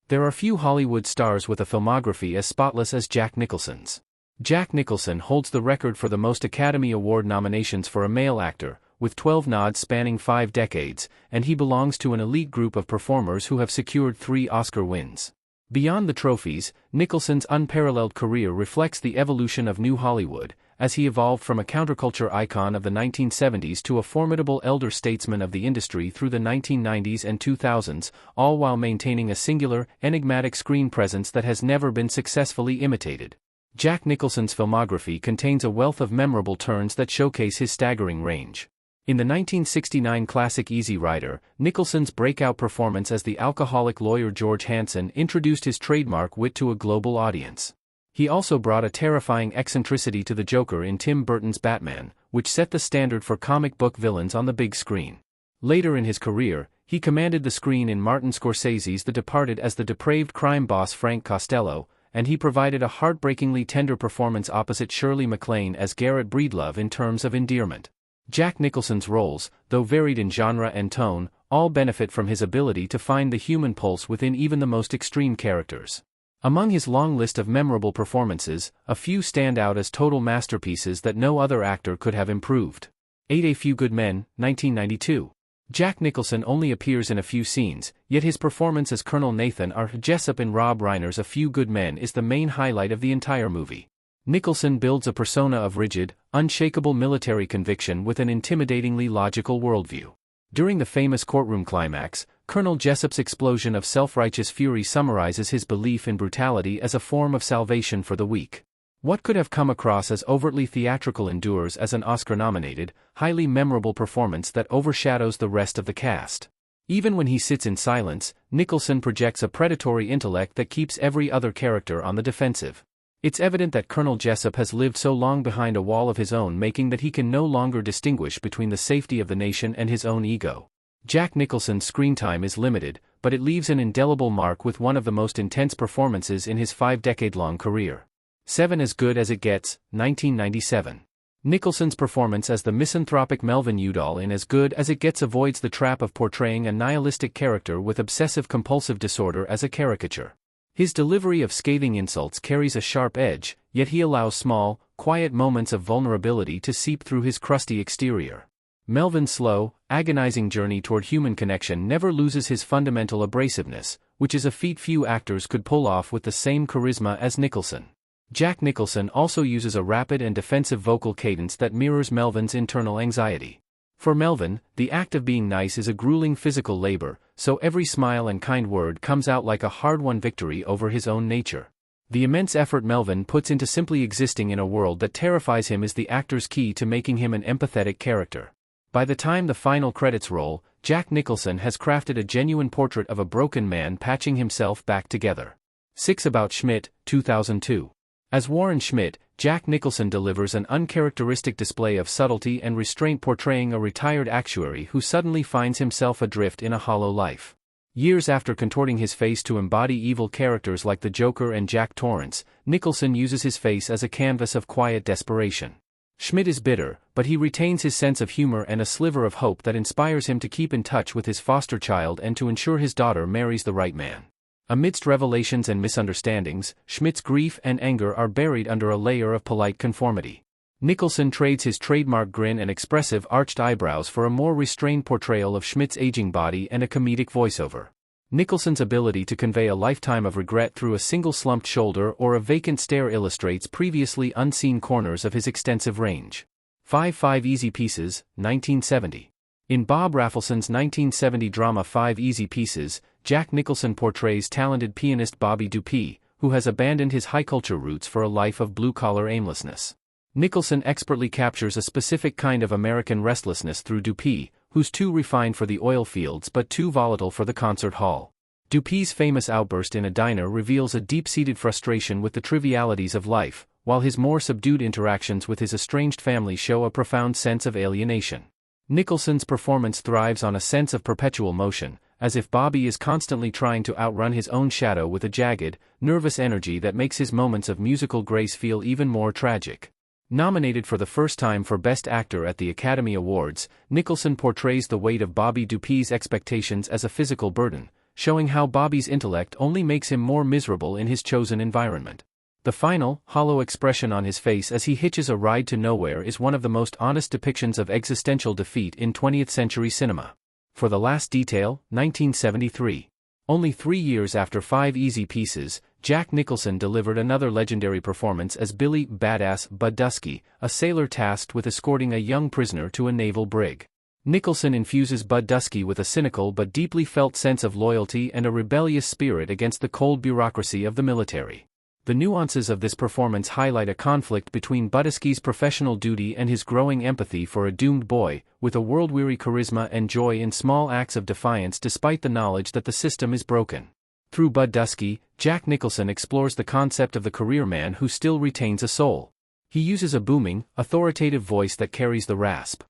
There are few Hollywood stars with a filmography as spotless as Jack Nicholson's. Jack Nicholson holds the record for the most Academy Award nominations for a male actor, with 12 nods spanning 5 decades, and he belongs to an elite group of performers who have secured 3 Oscar wins. Beyond the trophies, Nicholson's unparalleled career reflects the evolution of New Hollywood, as he evolved from a counterculture icon of the 1970s to a formidable elder statesman of the industry through the 1990s and 2000s, all while maintaining a singular, enigmatic screen presence that has never been successfully imitated. Jack Nicholson's filmography contains a wealth of memorable turns that showcase his staggering range. In the 1969 classic Easy Rider, Nicholson's breakout performance as the alcoholic lawyer George Hanson introduced his trademark wit to a global audience. He also brought a terrifying eccentricity to the Joker in Tim Burton's Batman, which set the standard for comic book villains on the big screen. Later in his career, he commanded the screen in Martin Scorsese's The Departed as the depraved crime boss Frank Costello, and he provided a heartbreakingly tender performance opposite Shirley MacLaine as Garrett Breedlove in terms of endearment. Jack Nicholson's roles, though varied in genre and tone, all benefit from his ability to find the human pulse within even the most extreme characters. Among his long list of memorable performances, a few stand out as total masterpieces that no other actor could have improved. 8 A Few Good Men, 1992. Jack Nicholson only appears in a few scenes, yet his performance as Colonel Nathan R. Jessup in Rob Reiner's A Few Good Men is the main highlight of the entire movie. Nicholson builds a persona of rigid, unshakable military conviction with an intimidatingly logical worldview. During the famous courtroom climax, Colonel Jessup's explosion of self-righteous fury summarizes his belief in brutality as a form of salvation for the weak. What could have come across as overtly theatrical endures as an Oscar-nominated, highly memorable performance that overshadows the rest of the cast. Even when he sits in silence, Nicholson projects a predatory intellect that keeps every other character on the defensive. It's evident that Colonel Jessup has lived so long behind a wall of his own making that he can no longer distinguish between the safety of the nation and his own ego. Jack Nicholson's screen time is limited, but it leaves an indelible mark with one of the most intense performances in his 5-decade-long career. 7 As Good as It Gets, 1997. Nicholson's performance as the misanthropic Melvin Udall in As Good as It Gets avoids the trap of portraying a nihilistic character with obsessive-compulsive disorder as a caricature. His delivery of scathing insults carries a sharp edge, yet he allows small, quiet moments of vulnerability to seep through his crusty exterior. Melvin's slow, agonizing journey toward human connection never loses his fundamental abrasiveness, which is a feat few actors could pull off with the same charisma as Nicholson. Jack Nicholson also uses a rapid and defensive vocal cadence that mirrors Melvin's internal anxiety. For Melvin, the act of being nice is a grueling physical labor, so every smile and kind word comes out like a hard-won victory over his own nature. The immense effort Melvin puts into simply existing in a world that terrifies him is the actor's key to making him an empathetic character. By the time the final credits roll, Jack Nicholson has crafted a genuine portrait of a broken man patching himself back together. 6 About Schmidt, 2002. As Warren Schmidt, Jack Nicholson delivers an uncharacteristic display of subtlety and restraint portraying a retired actuary who suddenly finds himself adrift in a hollow life. Years after contorting his face to embody evil characters like the Joker and Jack Torrance, Nicholson uses his face as a canvas of quiet desperation. Schmidt is bitter, but he retains his sense of humor and a sliver of hope that inspires him to keep in touch with his foster child and to ensure his daughter marries the right man. Amidst revelations and misunderstandings, Schmidt's grief and anger are buried under a layer of polite conformity. Nicholson trades his trademark grin and expressive arched eyebrows for a more restrained portrayal of Schmidt's aging body and a comedic voiceover. Nicholson's ability to convey a lifetime of regret through a single slumped shoulder or a vacant stare illustrates previously unseen corners of his extensive range. 5 Easy Pieces, 1970. In Bob Raffleson's 1970 drama 5 Easy Pieces, Jack Nicholson portrays talented pianist Bobby Dupuis, who has abandoned his high-culture roots for a life of blue-collar aimlessness. Nicholson expertly captures a specific kind of American restlessness through Dupuis, who's too refined for the oil fields but too volatile for the concert hall. Dupuis's famous outburst in a diner reveals a deep-seated frustration with the trivialities of life, while his more subdued interactions with his estranged family show a profound sense of alienation. Nicholson's performance thrives on a sense of perpetual motion, as if Bobby is constantly trying to outrun his own shadow with a jagged, nervous energy that makes his moments of musical grace feel even more tragic. Nominated for the first time for Best Actor at the Academy Awards, Nicholson portrays the weight of Bobby Dupuis's expectations as a physical burden, showing how Bobby's intellect only makes him more miserable in his chosen environment. The final, hollow expression on his face as he hitches a ride to nowhere is one of the most honest depictions of existential defeat in 20th-century cinema. For the last detail, 1973. Only 3 years after 5 Easy Pieces, Jack Nicholson delivered another legendary performance as Billy "Badass" Bud Dusky, a sailor tasked with escorting a young prisoner to a naval brig. Nicholson infuses Bud Dusky with a cynical but deeply felt sense of loyalty and a rebellious spirit against the cold bureaucracy of the military. The nuances of this performance highlight a conflict between Budusky's professional duty and his growing empathy for a doomed boy, with a world-weary charisma and joy in small acts of defiance despite the knowledge that the system is broken. Through Bud Dusky, Jack Nicholson explores the concept of the career man who still retains a soul. He uses a booming, authoritative voice that carries the rasp,